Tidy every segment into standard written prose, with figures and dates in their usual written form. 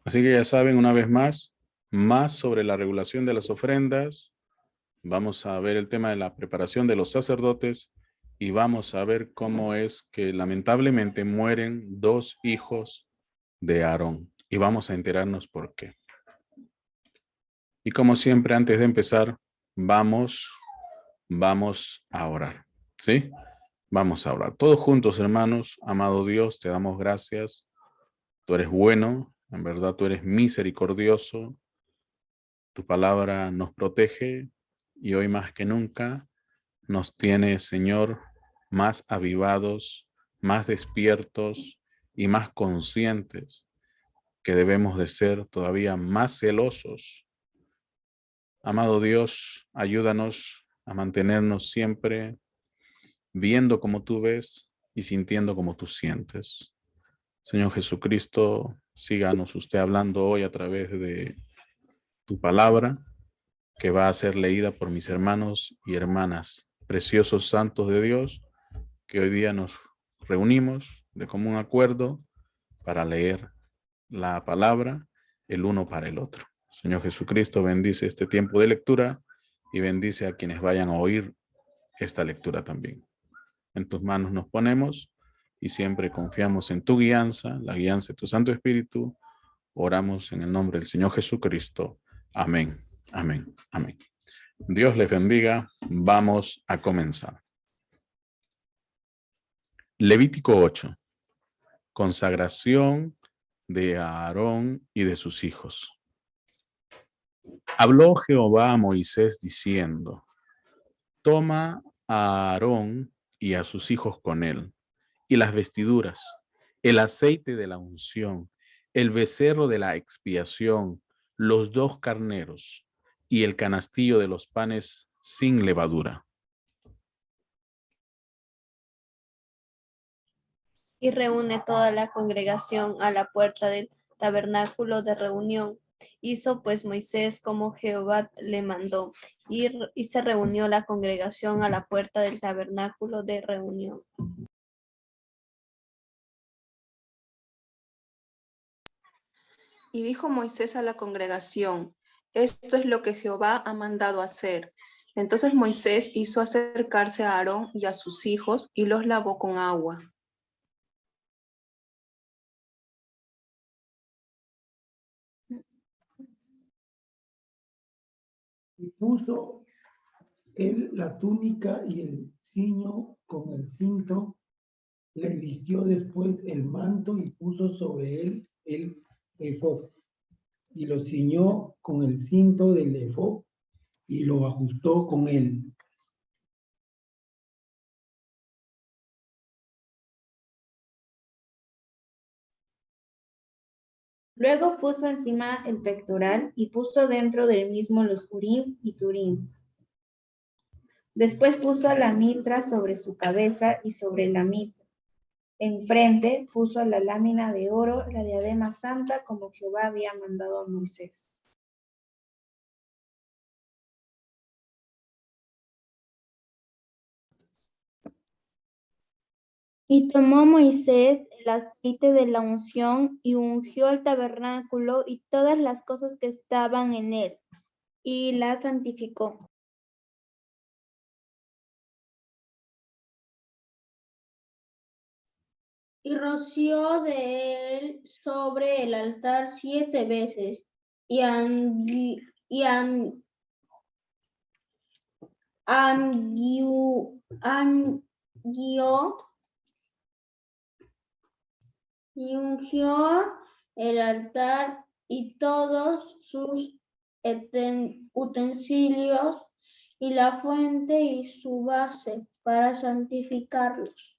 Así que ya saben, una vez más sobre la regulación de las ofrendas. Vamos a ver el tema de la preparación de los sacerdotes y vamos a ver cómo es que lamentablemente mueren dos hijos de Aarón. Y vamos a enterarnos por qué. Y como siempre, antes de empezar, vamos a orar. ¿Sí? Vamos a orar. Todos juntos, hermanos. Amado Dios, te damos gracias. Tú eres bueno, en verdad tú eres misericordioso. Tu palabra nos protege y hoy más que nunca nos tiene, Señor, más avivados, más despiertos y más conscientes que debemos de ser todavía más celosos. Amado Dios, ayúdanos a mantenernos siempre viendo como tú ves y sintiendo como tú sientes. Señor Jesucristo, síganos usted hablando hoy a través de tu palabra, que va a ser leída por mis hermanos y hermanas, preciosos santos de Dios, que hoy día nos reunimos de común acuerdo para leer la palabra el uno para el otro. Señor Jesucristo, bendice este tiempo de lectura y bendice a quienes vayan a oír esta lectura también. En tus manos nos ponemos y siempre confiamos en tu guianza, la guianza de tu Santo Espíritu. Oramos en el nombre del Señor Jesucristo. Amén, amén, amén. Dios les bendiga. Vamos a comenzar. Levítico 8. Consagración de Aarón y de sus hijos. Habló Jehová a Moisés diciendo: Toma a Aarón y a sus hijos con él, y las vestiduras, el aceite de la unción, el becerro de la expiación, los 2 carneros y el canastillo de los panes sin levadura. Y reúne toda la congregación a la puerta del tabernáculo de reunión. Hizo pues Moisés como Jehová le mandó, y se reunió la congregación a la puerta del tabernáculo de reunión. Y dijo Moisés a la congregación: esto es lo que Jehová ha mandado hacer. Entonces Moisés hizo acercarse a Aarón y a sus hijos y los lavó con agua. Y puso él la túnica y el ciño con el cinto, le vistió después el manto y puso sobre él el efod, y lo ciñó con el cinto del efod y lo ajustó con él. Luego puso encima el pectoral y puso dentro del mismo los urim y turim. Después puso la mitra sobre su cabeza y sobre la mitra. Enfrente puso la lámina de oro, la diadema santa, como Jehová había mandado a Moisés. Y tomó Moisés el aceite de la unción y ungió el tabernáculo y todas las cosas que estaban en él, y la santificó. Y roció de él sobre el altar 7 veces, y ungió el altar y todos sus utensilios y la fuente y su base para santificarlos.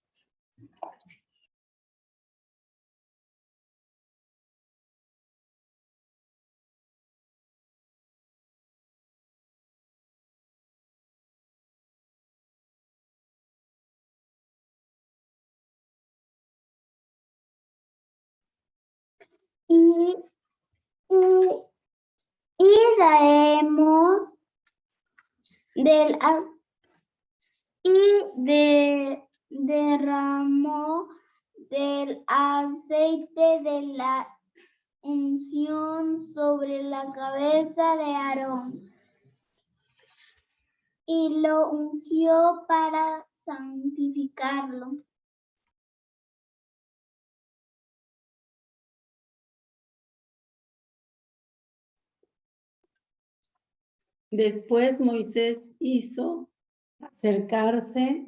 Y traemos del derramó del aceite unción sobre la cabeza de Aarón y lo ungió para santificarlo. Después Moisés hizo acercarse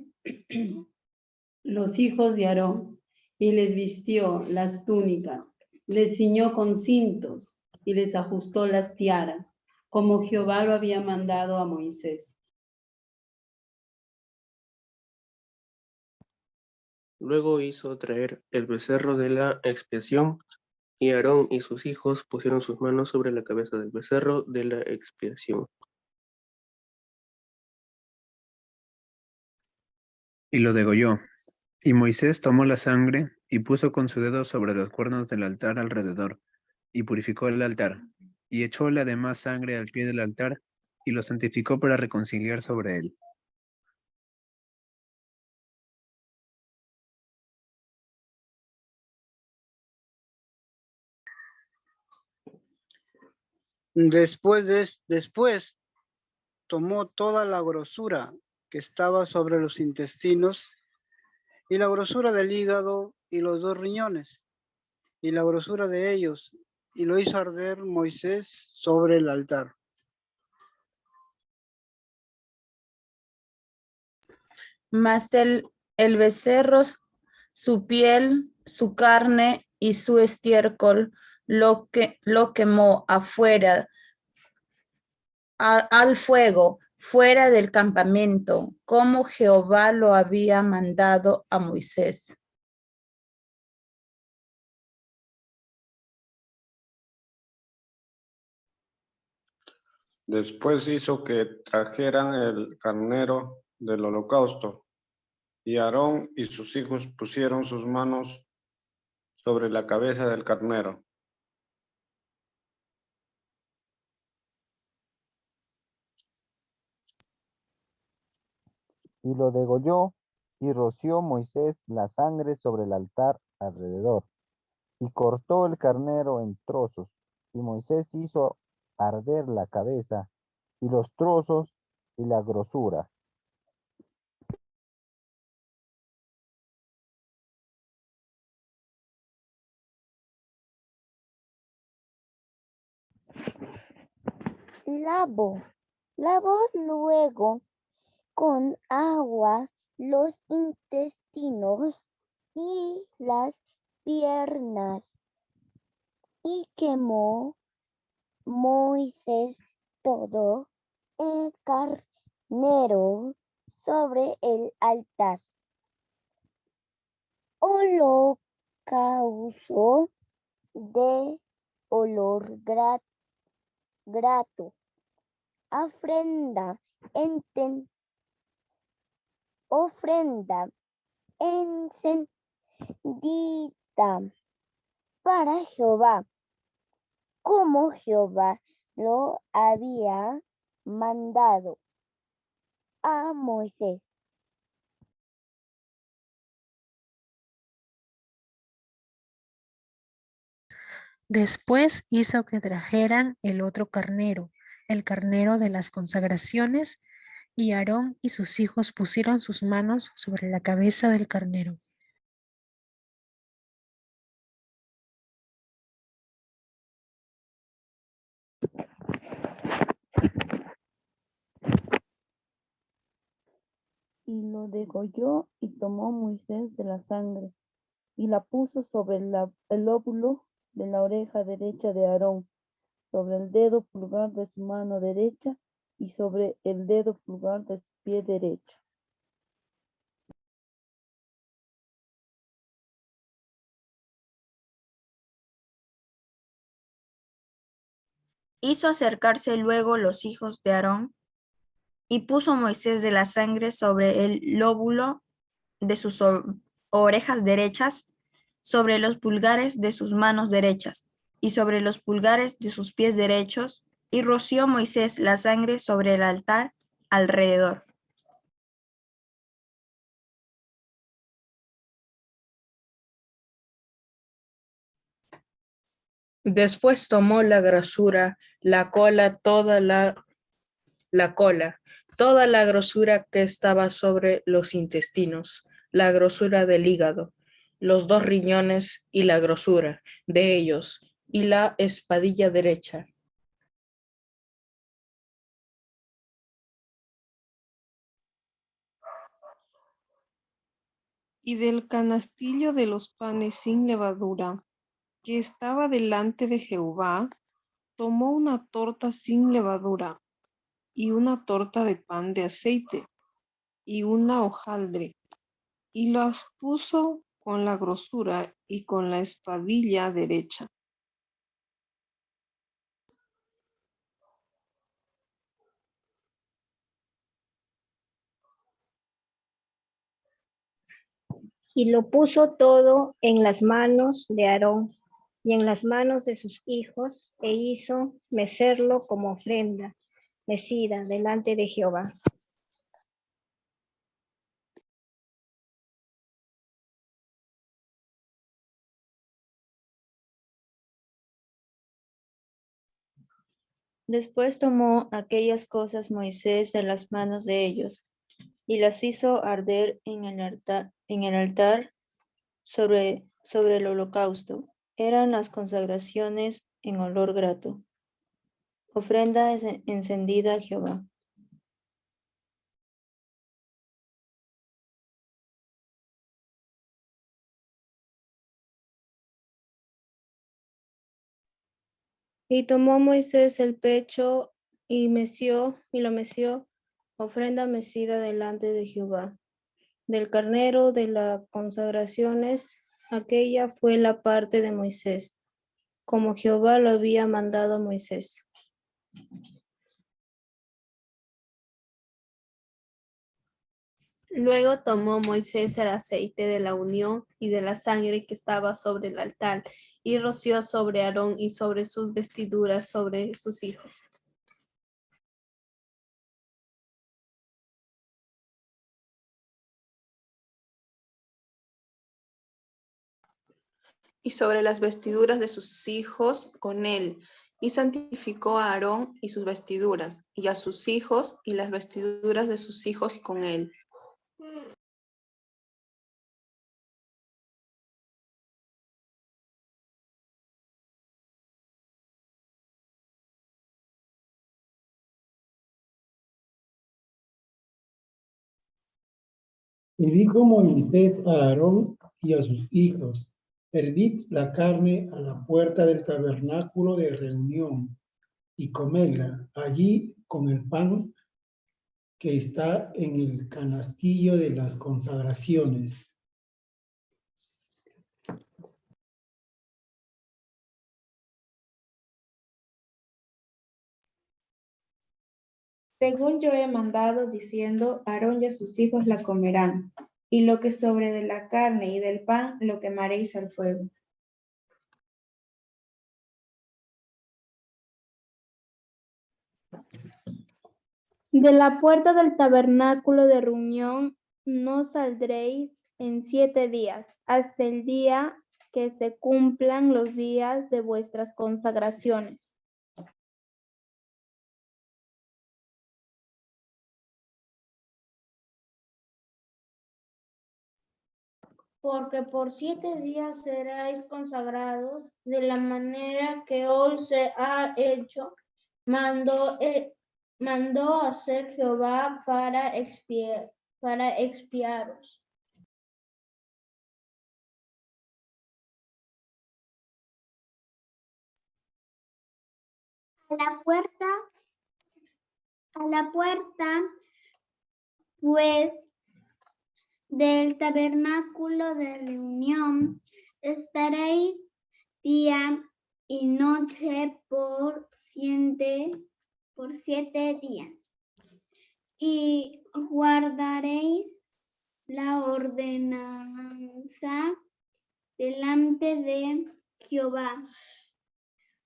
los hijos de Aarón y les vistió las túnicas, les ciñó con cintos y les ajustó las tiaras, como Jehová lo había mandado a Moisés. Luego hizo traer el becerro de la expiación, y Aarón y sus hijos pusieron sus manos sobre la cabeza del becerro de la expiación. Y lo degolló. Y Moisés tomó la sangre y puso con su dedo sobre los cuernos del altar alrededor, y purificó el altar, y echó la demás sangre al pie del altar, y lo santificó para reconciliar sobre él. Después tomó toda la grosura que estaba sobre los intestinos, y la grosura del hígado y los 2 riñones, y la grosura de ellos, y lo hizo arder Moisés sobre el altar. Mas el becerro, su piel, su carne y su estiércol lo quemó afuera al fuego, fuera del campamento, como Jehová lo había mandado a Moisés. Después hizo que trajeran el carnero del holocausto, y Aarón y sus hijos pusieron sus manos sobre la cabeza del carnero. Y lo degolló, y roció Moisés la sangre sobre el altar alrededor, y cortó el carnero en trozos, y Moisés hizo arder la cabeza, y los trozos, y la grosura. Lavó luego con agua los intestinos y las piernas, y quemó Moisés todo el carnero sobre el altar. Holocausto de olor grato, ofrenda encendida para Jehová, como Jehová lo había mandado a Moisés. Después hizo que trajeran el otro carnero, el carnero de las consagraciones, y Aarón y sus hijos pusieron sus manos sobre la cabeza del carnero. Y lo degolló, y tomó Moisés de la sangre, y la puso sobre el lóbulo de la oreja derecha de Aarón, sobre el dedo pulgar de su mano derecha, y sobre el dedo pulgar de su pie derecho. Hizo acercarse luego los hijos de Aarón, y puso Moisés de la sangre sobre el lóbulo de sus orejas derechas, sobre los pulgares de sus manos derechas, y sobre los pulgares de sus pies derechos, y roció Moisés la sangre sobre el altar alrededor. Después tomó la grosura, la cola, toda la grosura que estaba sobre los intestinos, la grosura del hígado, los 2 riñones y la grosura de ellos, y la espadilla derecha. Y del canastillo de los panes sin levadura, que estaba delante de Jehová, tomó una torta sin levadura, y una torta de pan de aceite, y una hojaldre, y las puso con la grosura y con la espadilla derecha. Y lo puso todo en las manos de Aarón y en las manos de sus hijos, e hizo mecerlo como ofrenda mecida delante de Jehová. Después tomó aquellas cosas Moisés de las manos de ellos, y las hizo arder en el altar sobre el holocausto. Eran las consagraciones en olor grato, ofrenda encendida a Jehová. Y tomó Moisés el pecho y lo meció, ofrenda mecida delante de Jehová. Del carnero de las consagraciones, aquella fue la parte de Moisés, como Jehová lo había mandado a Moisés. Luego tomó Moisés el aceite de la unión y de la sangre que estaba sobre el altar, y roció sobre Aarón y sobre sus vestiduras, sobre sus hijos. Y sobre las vestiduras de sus hijos con él, y santificó a Aarón y sus vestiduras, y a sus hijos y las vestiduras de sus hijos con él. Y dijo Moisés a Aarón y a sus hijos: hervid la carne a la puerta del tabernáculo de reunión y comedla allí con el pan que está en el canastillo de las consagraciones. Según yo he mandado, diciendo, Aarón y a sus hijos la comerán, y lo que sobre de la carne y del pan lo quemaréis al fuego. De la puerta del tabernáculo de reunión no saldréis en 7 días, hasta el día que se cumplan los días de vuestras consagraciones. Porque por 7 días seréis consagrados de la manera que hoy se ha hecho, mandó hacer Jehová para expiaros. A la puerta, pues, del tabernáculo de reunión estaréis día y noche por 7 días. Y guardaréis la ordenanza delante de Jehová,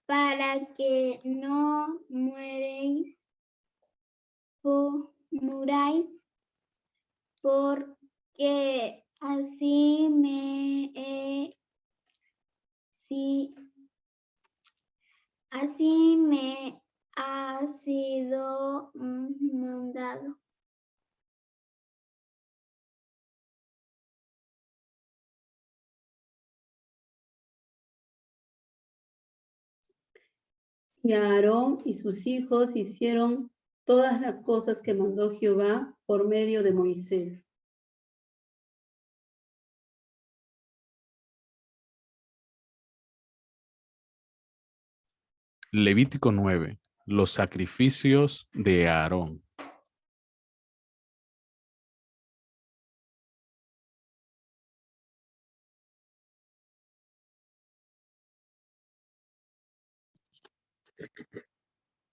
para que no muráis, porque así así me ha sido mandado. Y Aarón y sus hijos hicieron todas las cosas que mandó Jehová por medio de Moisés. Levítico 9. Los sacrificios de Aarón.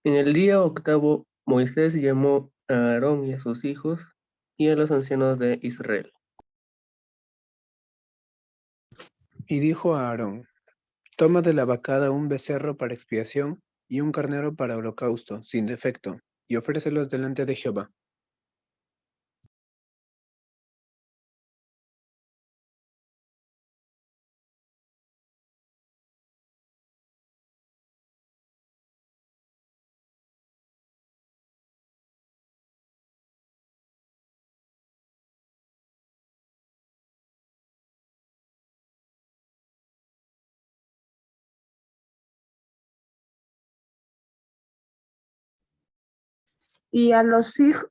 En el día octavo, Moisés llamó a Aarón y a sus hijos y a los ancianos de Israel. Y dijo a Aarón, toma de la vacada un becerro para expiación y un carnero para holocausto, sin defecto, y ofrécelos delante de Jehová. Y a los hijos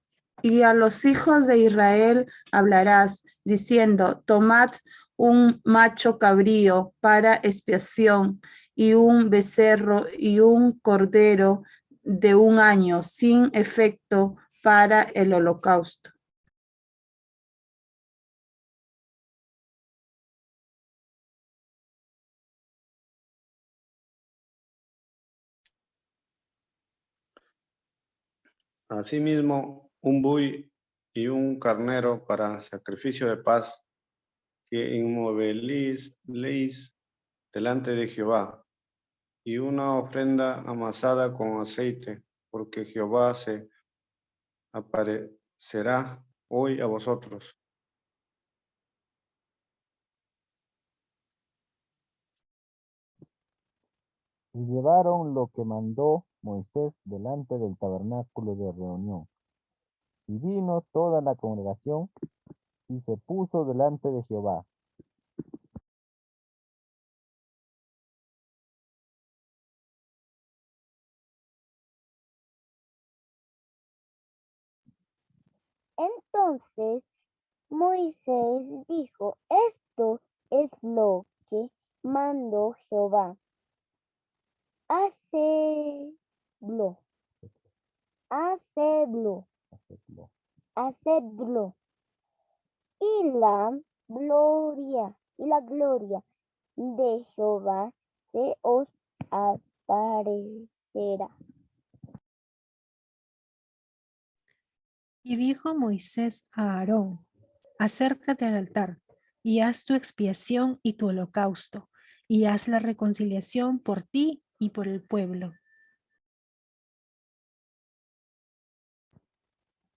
de Israel hablarás, diciendo, tomad un macho cabrío para expiación, y un becerro y un cordero de 1 año, sin efecto, para el holocausto. Asimismo, un buey y un carnero para sacrificio de paz, que inmoveléis delante de Jehová, y una ofrenda amasada con aceite, porque Jehová se aparecerá hoy a vosotros. Y llevaron lo que mandó Moisés delante del tabernáculo de reunión. Y vino toda la congregación y se puso delante de Jehová. Entonces Moisés dijo, esto es lo que mandó Jehová. Hacedlo. Y la gloria de Jehová se os aparecerá. Y dijo Moisés a Aarón, acércate al altar, y haz tu expiación y tu holocausto, y haz la reconciliación por ti y por el pueblo.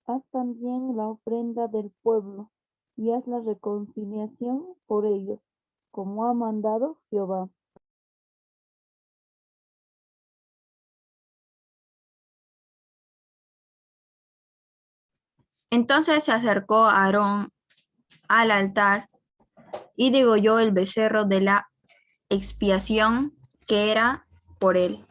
Haz también la ofrenda del pueblo, y haz la reconciliación por ellos, como ha mandado Jehová. Entonces se acercó Aarón al altar y degolló el becerro de la expiación que era por él.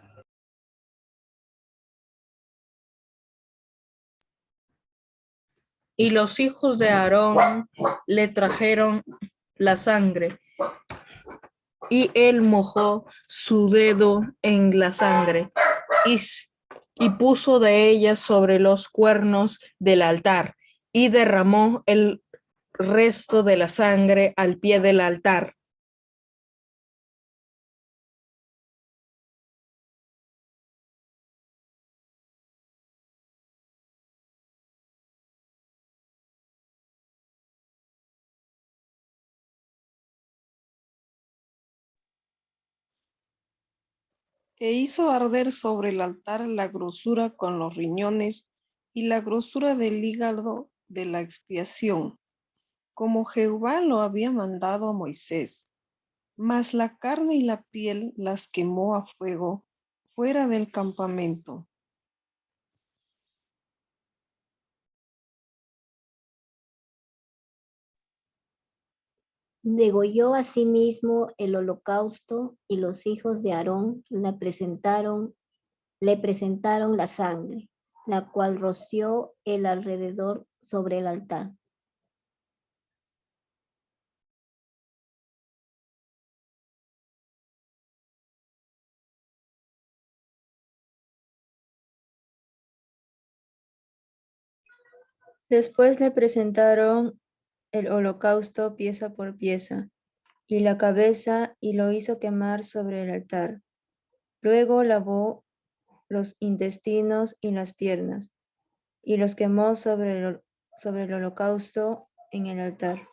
Y los hijos de Aarón le trajeron la sangre, y él mojó su dedo en la sangre y puso de ella sobre los cuernos del altar, y derramó el resto de la sangre al pie del altar. E hizo arder sobre el altar la grosura con los riñones y la grosura del hígado de la expiación, como Jehová lo había mandado a Moisés. Mas la carne y la piel las quemó a fuego fuera del campamento. Degolló asimismo el holocausto y los hijos de Aarón le presentaron la sangre, la cual roció el alrededor sobre el altar. Después le presentaron el holocausto pieza por pieza, y la cabeza, y lo hizo quemar sobre el altar. Luego lavó los intestinos y las piernas, y los quemó sobre el holocausto en el altar.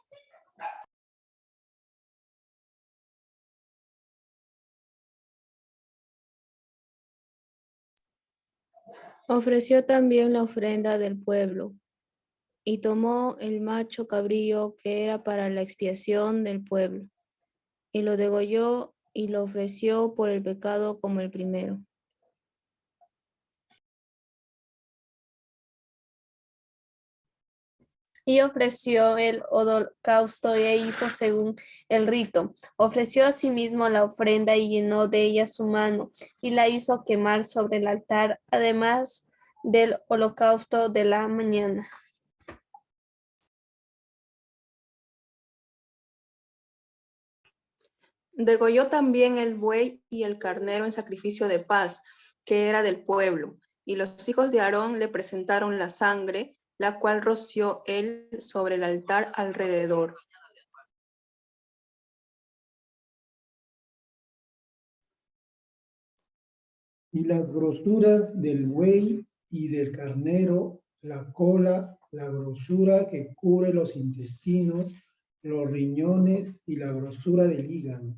Ofreció también la ofrenda del pueblo, y tomó el macho cabrío que era para la expiación del pueblo, y lo degolló y lo ofreció por el pecado como el primero. Y ofreció el holocausto e hizo según el rito. Ofreció asimismo la ofrenda y llenó de ella su mano y la hizo quemar sobre el altar, además del holocausto de la mañana. Degolló también el buey y el carnero en sacrificio de paz, que era del pueblo, y los hijos de Aarón le presentaron la sangre, la cual roció él sobre el altar alrededor. Y las grosuras del buey y del carnero, la cola, la grosura que cubre los intestinos, los riñones y la grosura del hígado.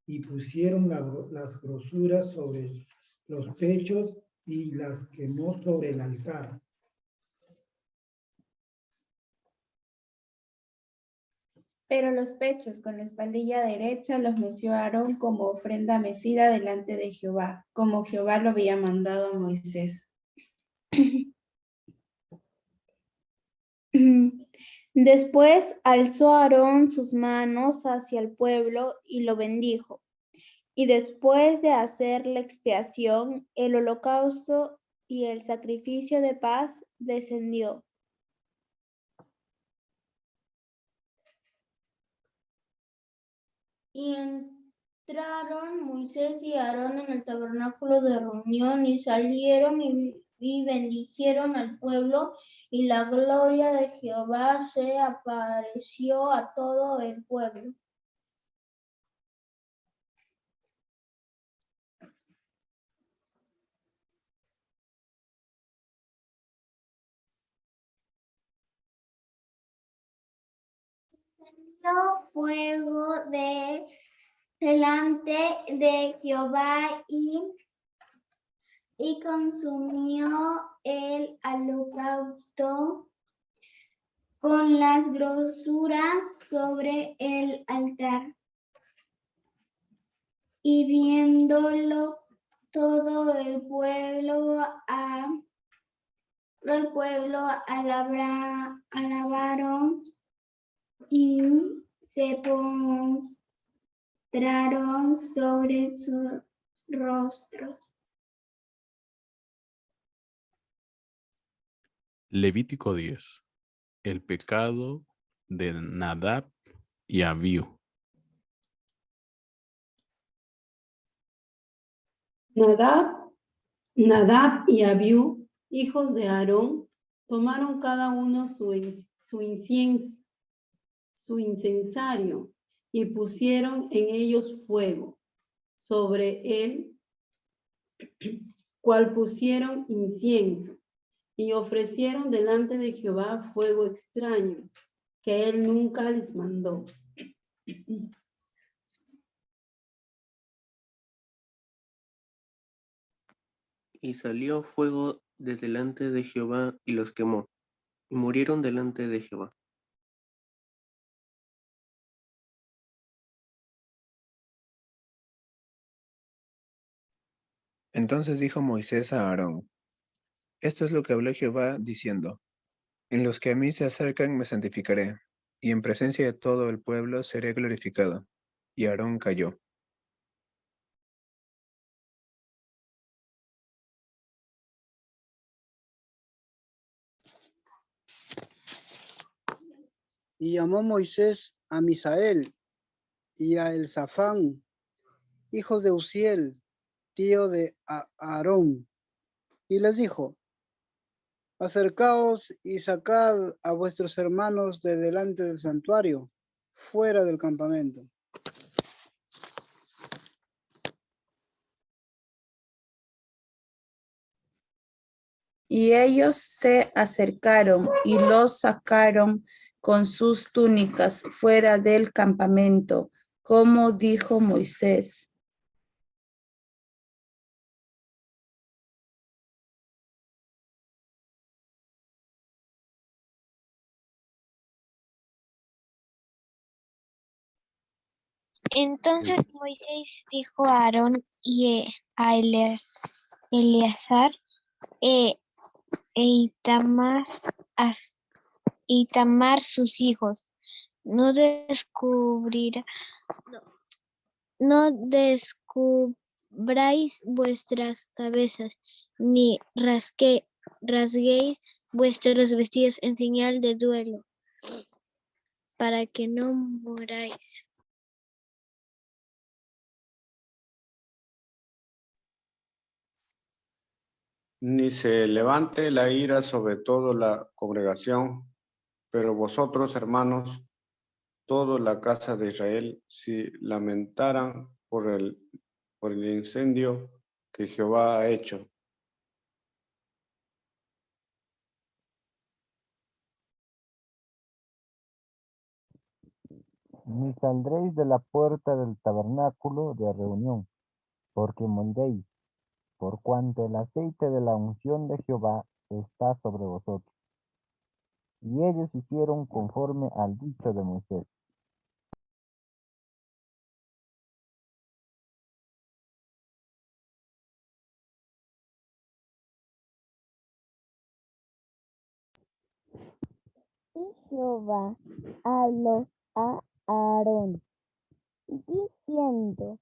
Y pusieron las grosuras sobre los pechos y las quemó sobre el altar. Pero los pechos con la espaldilla derecha los meció Aarón como ofrenda mecida delante de Jehová, como Jehová lo había mandado a Moisés. Después alzó Aarón sus manos hacia el pueblo y lo bendijo. Y después de hacer la expiación, el holocausto y el sacrificio de paz descendió. Y entraron Moisés y Aarón en el tabernáculo de reunión y salieron y bendijeron al pueblo, y la gloria de Jehová se apareció a todo el pueblo. Fuego delante de Jehová y consumió el holocausto con las grosuras sobre el altar. Y viéndolo todo el pueblo alabaron y se postraron sobre sus rostros. Levítico 10. El pecado de Nadab y Abiú. Nadab y Abiú, hijos de Aarón, tomaron cada uno su incensario y pusieron en ellos fuego, sobre él, cual pusieron incienso, y ofrecieron delante de Jehová fuego extraño, que él nunca les mandó. Y salió fuego de delante de Jehová y los quemó, y murieron delante de Jehová. Entonces dijo Moisés a Aarón, esto es lo que habló Jehová diciendo, en los que a mí se acercan me santificaré, y en presencia de todo el pueblo seré glorificado. Y Aarón cayó. Y llamó Moisés a Misael y a Elzafán, hijos de Uziel, tío de Aarón, y les dijo, acercaos y sacad a vuestros hermanos de delante del santuario, fuera del campamento. Y ellos se acercaron y los sacaron con sus túnicas fuera del campamento, como dijo Moisés. Entonces Moisés dijo a Aarón y a Eleazar e Itamar sus hijos, no descubráis vuestras cabezas, ni rasguéis vuestros vestidos en señal de duelo, para que no muráis. Ni se levante la ira sobre toda la congregación, pero vosotros, hermanos, toda la casa de Israel, si lamentaran por el incendio que Jehová ha hecho. Ni saldréis de la puerta del tabernáculo de reunión, porque moriréis, por cuanto el aceite de la unción de Jehová está sobre vosotros. Y ellos hicieron conforme al dicho de Moisés. Y Jehová habló a Aarón, diciendo,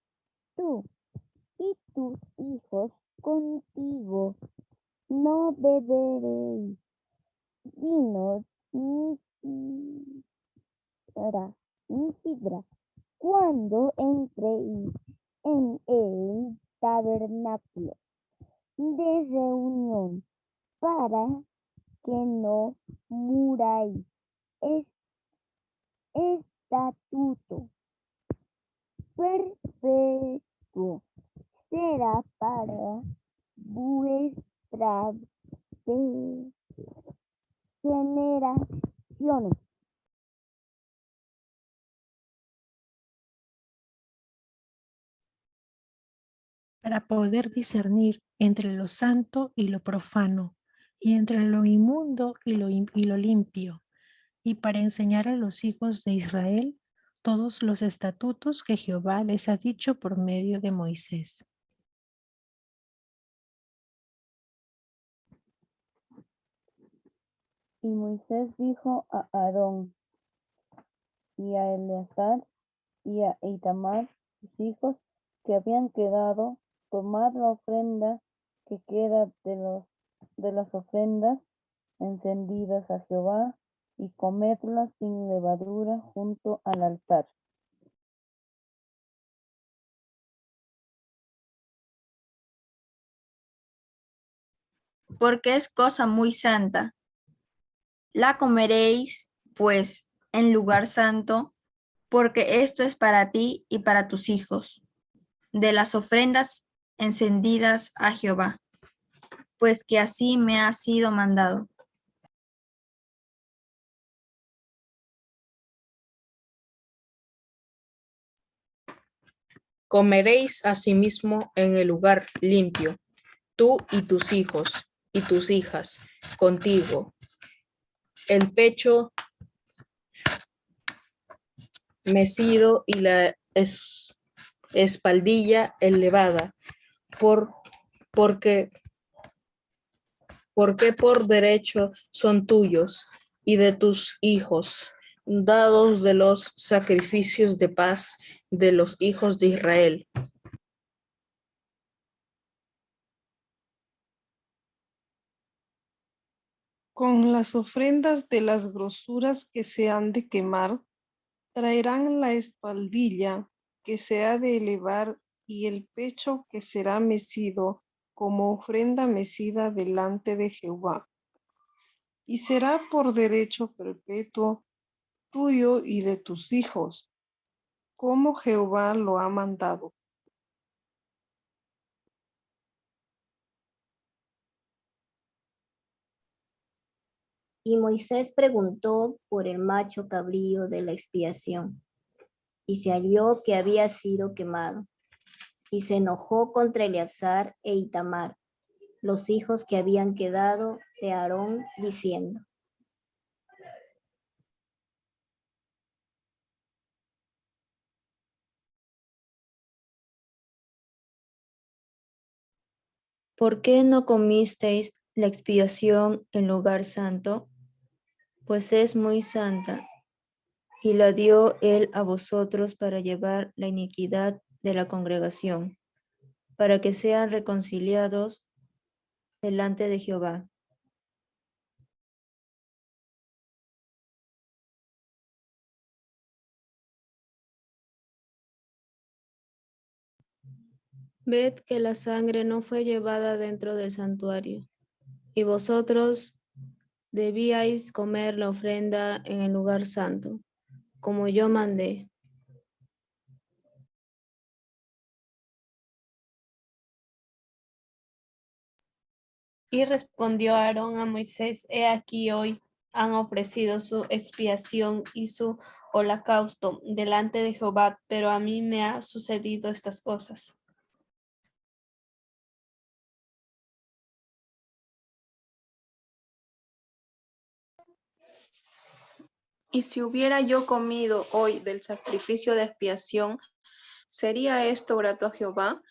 tú y tus hijos contigo no beberéis vino ni sidra cuando entréis en el tabernáculo de reunión, para que no muráis. Estatuto perpetuo será para vuestras generaciones. Para poder discernir entre lo santo y lo profano, y entre lo inmundo y lo limpio, y para enseñar a los hijos de Israel todos los estatutos que Jehová les ha dicho por medio de Moisés. Y Moisés dijo a Aarón y a Eleazar y a Itamar, sus hijos, que habían quedado, tomad la ofrenda que queda de las ofrendas encendidas a Jehová, y comedla sin levadura junto al altar. Porque es cosa muy santa. La comeréis, pues, en lugar santo, porque esto es para ti y para tus hijos, de las ofrendas encendidas a Jehová, pues que así me ha sido mandado. Comeréis asimismo en el lugar limpio, tú y tus hijos y tus hijas contigo, el pecho mecido y la espaldilla elevada, por porque por derecho son tuyos y de tus hijos, dados de los sacrificios de paz de los hijos de Israel. Con las ofrendas de las grosuras que se han de quemar, traerán la espaldilla que se ha de elevar y el pecho que será mecido como ofrenda mecida delante de Jehová. Y será por derecho perpetuo tuyo y de tus hijos, como Jehová lo ha mandado. Y Moisés preguntó por el macho cabrío de la expiación, y se halló que había sido quemado. Y se enojó contra Eleazar e Itamar, los hijos que habían quedado de Aarón, diciendo: ¿Por qué no comisteis la expiación en lugar santo? Pues es muy santa, y la dio él a vosotros para llevar la iniquidad de la congregación, para que sean reconciliados delante de Jehová. Ved que la sangre no fue llevada dentro del santuario, y vosotros debíais comer la ofrenda en el lugar santo, como yo mandé. Y respondió Aarón a Moisés: He aquí hoy han ofrecido su expiación y su holocausto delante de Jehová, pero a mí me ha sucedido estas cosas. Y si hubiera yo comido hoy del sacrificio de expiación, ¿sería esto grato a Jehová?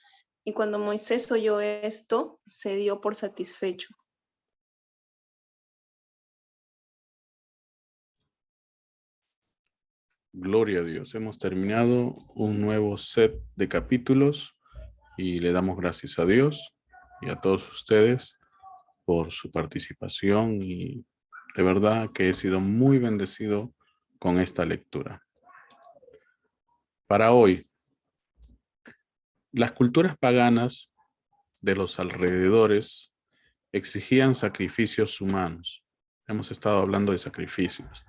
Y cuando Moisés oyó esto, se dio por satisfecho. Gloria a Dios. Hemos terminado un nuevo set de capítulos y le damos gracias a Dios y a todos ustedes por su participación, y de verdad que he sido muy bendecido con esta lectura. Para hoy, las culturas paganas de los alrededores exigían sacrificios humanos. Hemos estado hablando de sacrificios.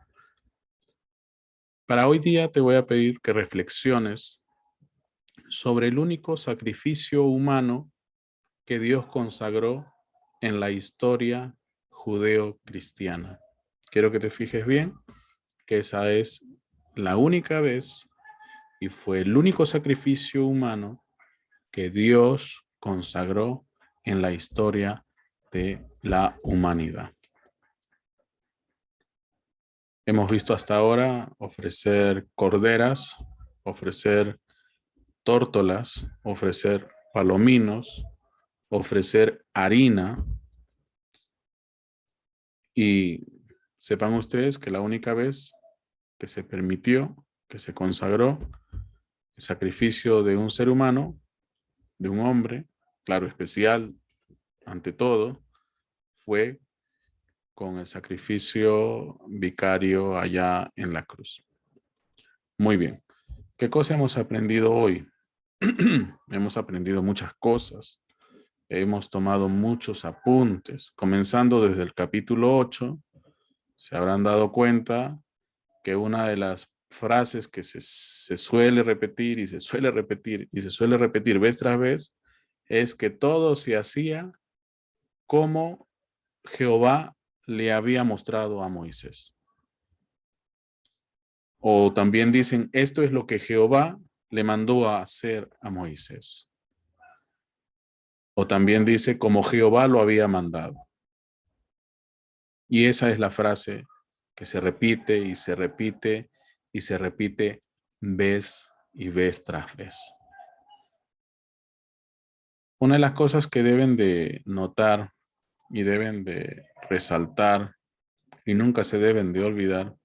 Para hoy día te voy a pedir que reflexiones sobre el único sacrificio humano que Dios consagró en la historia judeo-cristiana. Quiero que te fijes bien que esa es la única vez y fue el único sacrificio humano que Dios consagró en la historia de la humanidad. Hemos visto hasta ahora ofrecer corderas, ofrecer tórtolas, ofrecer palominos, ofrecer harina, y sepan ustedes que la única vez que se permitió, que se consagró el sacrificio de un ser humano, de un hombre, claro, especial ante todo, fue con el sacrificio vicario allá en la cruz. Muy bien. ¿Qué cosa hemos aprendido hoy? Hemos aprendido muchas cosas. Hemos tomado muchos apuntes, comenzando desde el capítulo 8. Se habrán dado cuenta que una de las frases que se suele repetir y se suele repetir y se suele repetir vez tras vez es que todo se hacía como Jehová le había mostrado a Moisés. O también dicen, esto es lo que Jehová le mandó a hacer a Moisés. O también dice, como Jehová lo había mandado. Y esa es la frase que se repite y se repite y se repite vez y vez tras vez. Una de las cosas que deben de notar y deben de resaltar y nunca se deben de olvidar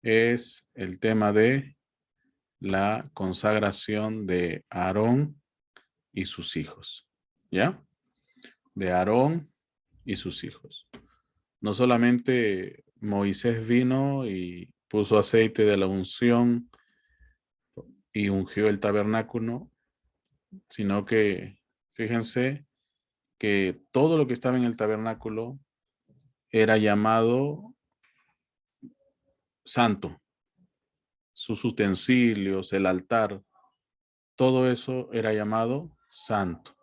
es el tema de la consagración de Aarón y sus hijos, ¿ya? De Aarón y sus hijos. No solamente Moisés vino y puso aceite de la unción y ungió el tabernáculo, sino que, fíjense, que todo lo que estaba en el tabernáculo era llamado santo. Sus utensilios, el altar, todo eso era llamado santo.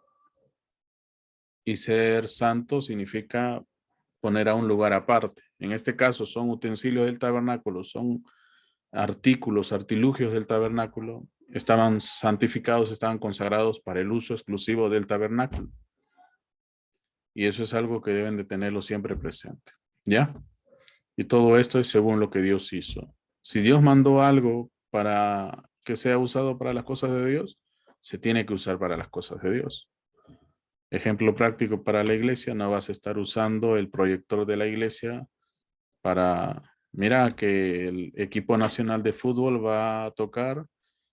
Y ser santo significa poner a un lugar aparte. En este caso son utensilios del tabernáculo, son artículos, artilugios del tabernáculo. Estaban santificados, estaban consagrados para el uso exclusivo del tabernáculo. Y eso es algo que deben de tenerlo siempre presente. ¿Ya? Y todo esto es según lo que Dios hizo. Si Dios mandó algo para que sea usado para las cosas de Dios, se tiene que usar para las cosas de Dios. Ejemplo práctico para la iglesia, no vas a estar usando el proyector de la iglesia para, mira que el equipo nacional de fútbol va a tocar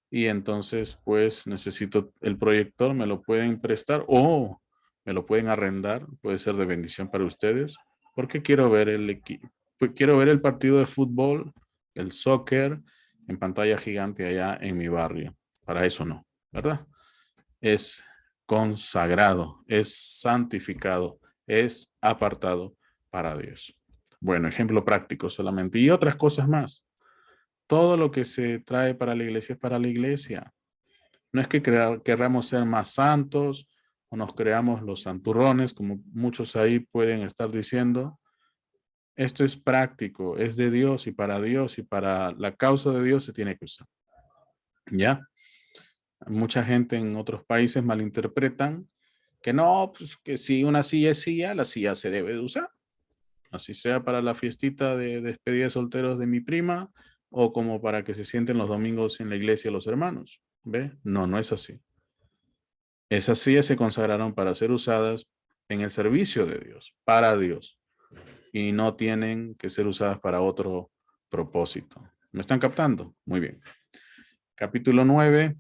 y entonces pues necesito el proyector, me lo pueden prestar o me lo pueden arrendar, puede ser de bendición para ustedes, porque quiero ver quiero ver el partido de fútbol, el soccer, en pantalla gigante allá en mi barrio. Para eso no, ¿verdad? Es consagrado, es santificado, es apartado para Dios. Bueno, ejemplo práctico solamente. Y otras cosas más. Todo lo que se trae para la iglesia es para la iglesia. No es que queramos ser más santos o nos creamos los santurrones, como muchos ahí pueden estar diciendo. Esto es práctico, es de Dios y para la causa de Dios se tiene que usar. ¿Ya? Mucha gente en otros países malinterpretan que no, pues que si una silla es silla, la silla se debe de usar. Así sea para la fiestita de despedida de solteros de mi prima o como para que se sienten los domingos en la iglesia los hermanos. ¿Ve? No, no es así. Esas sillas se consagraron para ser usadas en el servicio de Dios, para Dios. Y no tienen que ser usadas para otro propósito. ¿Me están captando? Muy bien. Capítulo 9.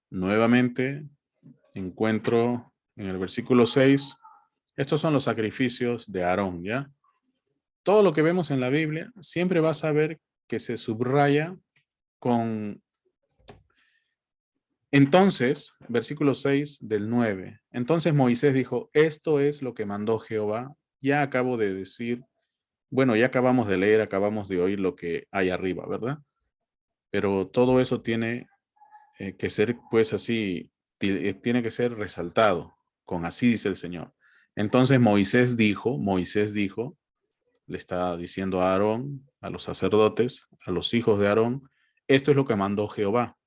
Nuevamente encuentro en el versículo 6. Estos son los sacrificios de Aarón, ¿ya? Todo lo que vemos en la Biblia siempre vas a ver que se subraya con... Entonces, versículo 6 del 9. Entonces Moisés dijo, esto es lo que mandó Jehová. Ya acabo de decir, bueno, ya acabamos de leer, acabamos de oír lo que hay arriba, ¿verdad? Pero todo eso tiene que ser, pues así, tiene que ser resaltado con así dice el Señor. Entonces Moisés dijo, le está diciendo a Aarón, a los sacerdotes, a los hijos de Aarón, esto es lo que mandó Jehová.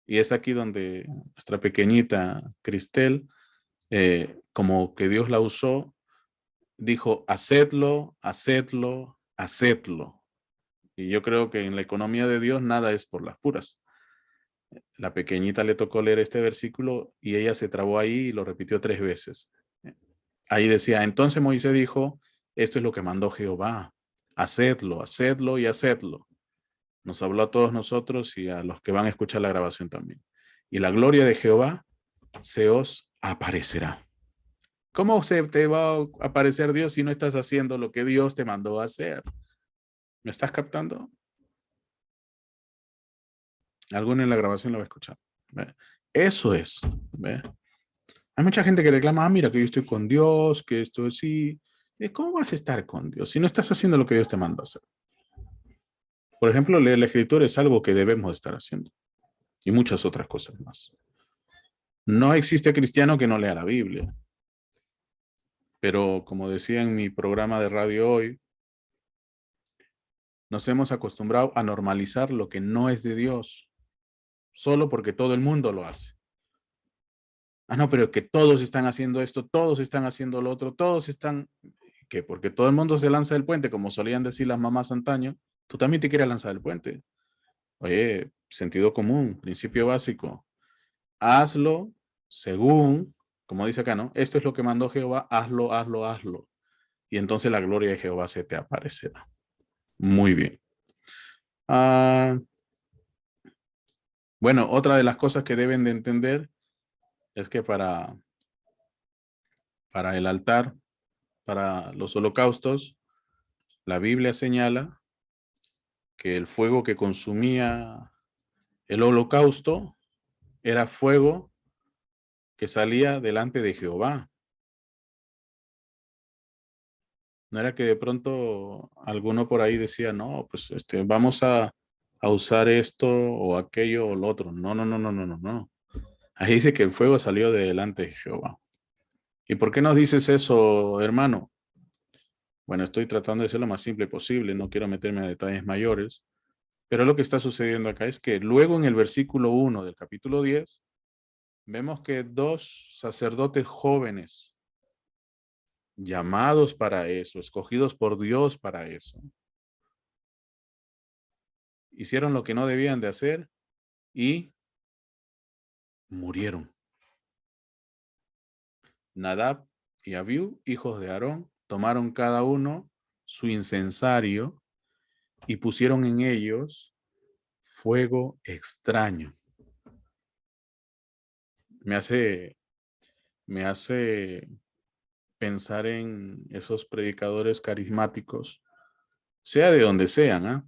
Y es aquí donde nuestra pequeñita Cristel, como que Dios la usó, dijo, hacedlo, hacedlo, hacedlo. Y yo creo que en la economía de Dios nada es por las puras. La pequeñita le tocó leer este versículo y ella se trabó ahí y lo repitió 3 veces. Ahí decía, entonces Moisés dijo, esto es lo que mandó Jehová, hacedlo, hacedlo y hacedlo. Nos habló a todos nosotros y a los que van a escuchar la grabación también. Y la gloria de Jehová se os aparecerá. ¿Cómo se te va a aparecer Dios si no estás haciendo lo que Dios te mandó a hacer? ¿Me estás captando? Alguno en la grabación lo va a escuchar. ¿Ve? Eso es. ¿Ve? Hay mucha gente que reclama, mira que yo estoy con Dios, que esto es así. ¿Cómo vas a estar con Dios si no estás haciendo lo que Dios te manda a hacer? Por ejemplo, leer la Escritura es algo que debemos estar haciendo. Y muchas otras cosas más. No existe cristiano que no lea la Biblia. Pero como decía en mi programa de radio hoy, nos hemos acostumbrado a normalizar lo que no es de Dios. Solo porque todo el mundo lo hace. Ah, no, pero que todos están haciendo esto, todos están haciendo lo otro, todos están... ¿Qué? Porque todo el mundo se lanza del puente, como solían decir las mamás antaño. Tú también te quieres lanzar del puente. Oye, Sentido común, principio básico. Hazlo según, como dice acá, ¿no? Esto es lo que mandó Jehová, hazlo, hazlo, hazlo. Y entonces la gloria de Jehová se te aparecerá. Muy bien. Bueno, otra de las cosas que deben de entender es que para el altar, para los holocaustos, la Biblia señala que el fuego que consumía el holocausto era fuego que salía delante de Jehová. No era que de pronto alguno por ahí decía, no, pues vamos a usar esto o aquello o lo otro. No, no, no, no, no, no, no. Ahí dice que el fuego salió de delante de Jehová. ¿Y por qué nos dices eso, hermano? Bueno, estoy tratando de ser lo más simple posible, no quiero meterme a detalles mayores, pero lo que está sucediendo acá es que luego en el versículo 1 del capítulo 10, vemos que 2 sacerdotes jóvenes, llamados para eso, escogidos por Dios para eso, hicieron lo que no debían de hacer y murieron. Nadab y Abiú, hijos de Aarón, tomaron cada uno su incensario y pusieron en ellos fuego extraño. Me hace pensar en esos predicadores carismáticos, sea de donde sean, ¿ah?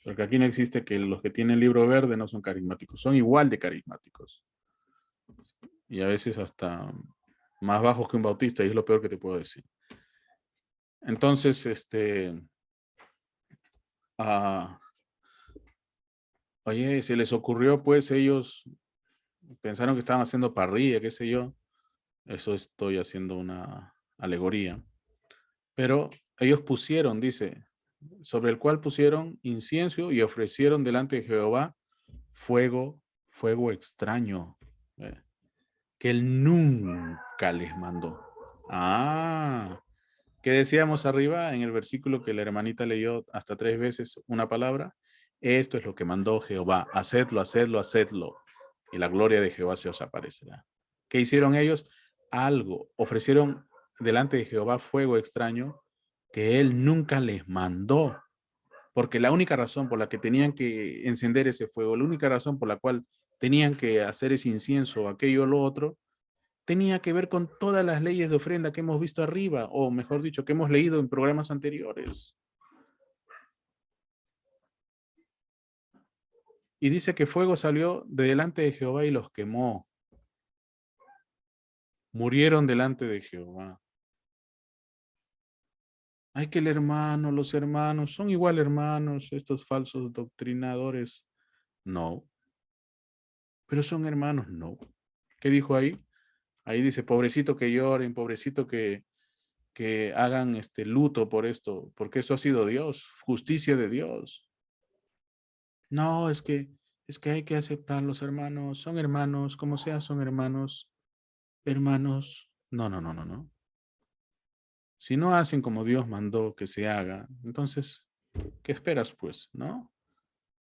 Porque aquí no existe que los que tienen libro verde no son carismáticos, son igual de carismáticos. Y a veces hasta más bajos que un bautista, y es lo peor que te puedo decir. Entonces, oye, se les ocurrió, pues ellos pensaron que estaban haciendo parrilla, qué sé yo. Eso estoy haciendo una alegoría. Pero ellos pusieron, dice, sobre el cual pusieron incienso y ofrecieron delante de Jehová fuego extraño, que él nunca les mandó. ¿Qué decíamos arriba en el versículo que la hermanita leyó hasta 3 veces una palabra? Esto es lo que mandó Jehová, hacedlo, hacedlo, hacedlo, y la gloria de Jehová se os aparecerá. ¿Qué hicieron ellos? Algo, ofrecieron delante de Jehová fuego extraño que él nunca les mandó, porque la única razón por la que tenían que encender ese fuego, la única razón por la cual tenían que hacer ese incienso, aquello o lo otro, tenía que ver con todas las leyes de ofrenda que hemos visto arriba, o mejor dicho, que hemos leído en programas anteriores. Y dice que fuego salió de delante de Jehová y los quemó. Murieron delante de Jehová. Ay, que los hermanos, son igual hermanos, estos falsos doctrinadores. No. Pero son hermanos, no. ¿Qué dijo ahí? Ahí dice, pobrecito que lloren, pobrecito que hagan luto por esto, porque eso ha sido Dios, justicia de Dios. No, es que hay que aceptar los hermanos, son hermanos, como sea, son hermanos. Hermanos, no, no, no, no, no. Si no hacen como Dios mandó que se haga, entonces, ¿qué esperas pues? ¿No?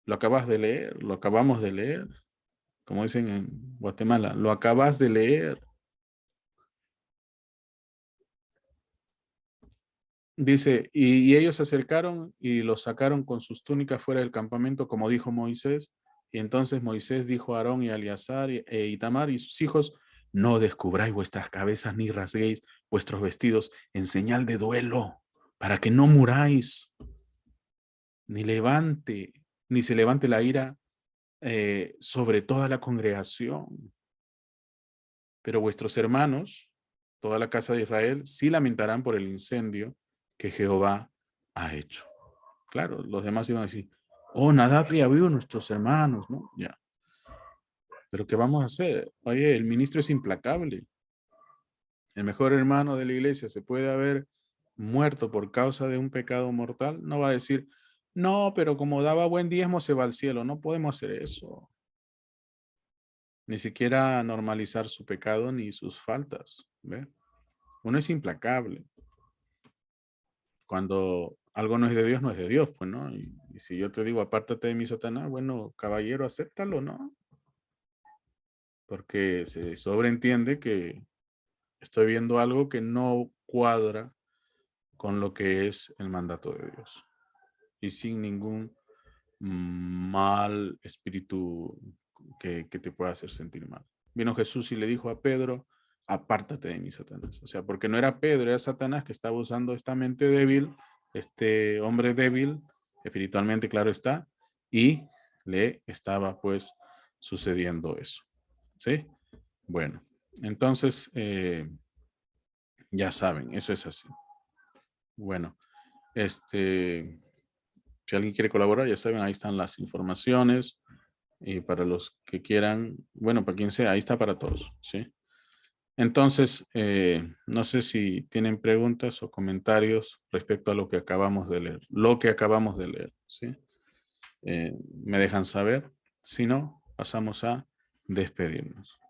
Lo acabas de leer, lo acabamos de leer. Como dicen en Guatemala, lo acabas de leer. Dice, y ellos se acercaron y los sacaron con sus túnicas fuera del campamento, como dijo Moisés. Y entonces Moisés dijo a Aarón y a Eleazar e Itamar y sus hijos, no descubráis vuestras cabezas ni rasguéis vuestros vestidos en señal de duelo, para que no muráis, ni se levante la ira sobre toda la congregación. Pero vuestros hermanos, toda la casa de Israel, sí lamentarán por el incendio que Jehová ha hecho. Claro, los demás iban a decir, oh, Nadab y Abiú, nuestros hermanos, ¿no? Ya. Pero ¿qué vamos a hacer? Oye, el ministro es implacable. El mejor hermano de la iglesia se puede haber muerto por causa de un pecado mortal. No va a decir, no, pero como daba buen diezmo se va al cielo. No podemos hacer eso. Ni siquiera normalizar su pecado ni sus faltas. ¿Ve? Uno es implacable. Cuando algo no es de Dios, no es de Dios, pues, ¿no? Y si yo te digo, apártate de mí, Satanás, bueno, caballero, acéptalo, ¿no? Porque se sobreentiende que estoy viendo algo que no cuadra con lo que es el mandato de Dios. Y sin ningún mal espíritu que te pueda hacer sentir mal. Vino Jesús y le dijo a Pedro, apártate de mí, Satanás. O sea, porque no era Pedro, era Satanás que estaba usando esta mente débil, este hombre débil, espiritualmente, claro está, y le estaba pues sucediendo eso. ¿Sí? Bueno, entonces, ya saben, eso es así. Bueno, si alguien quiere colaborar, ya saben, ahí están las informaciones. Y para los que quieran, bueno, para quien sea, ahí está para todos, ¿sí? Entonces, no sé si tienen preguntas o comentarios respecto a lo que acabamos de leer. Lo que acabamos de leer, ¿sí? Me dejan saber. Si no, pasamos a despedirnos.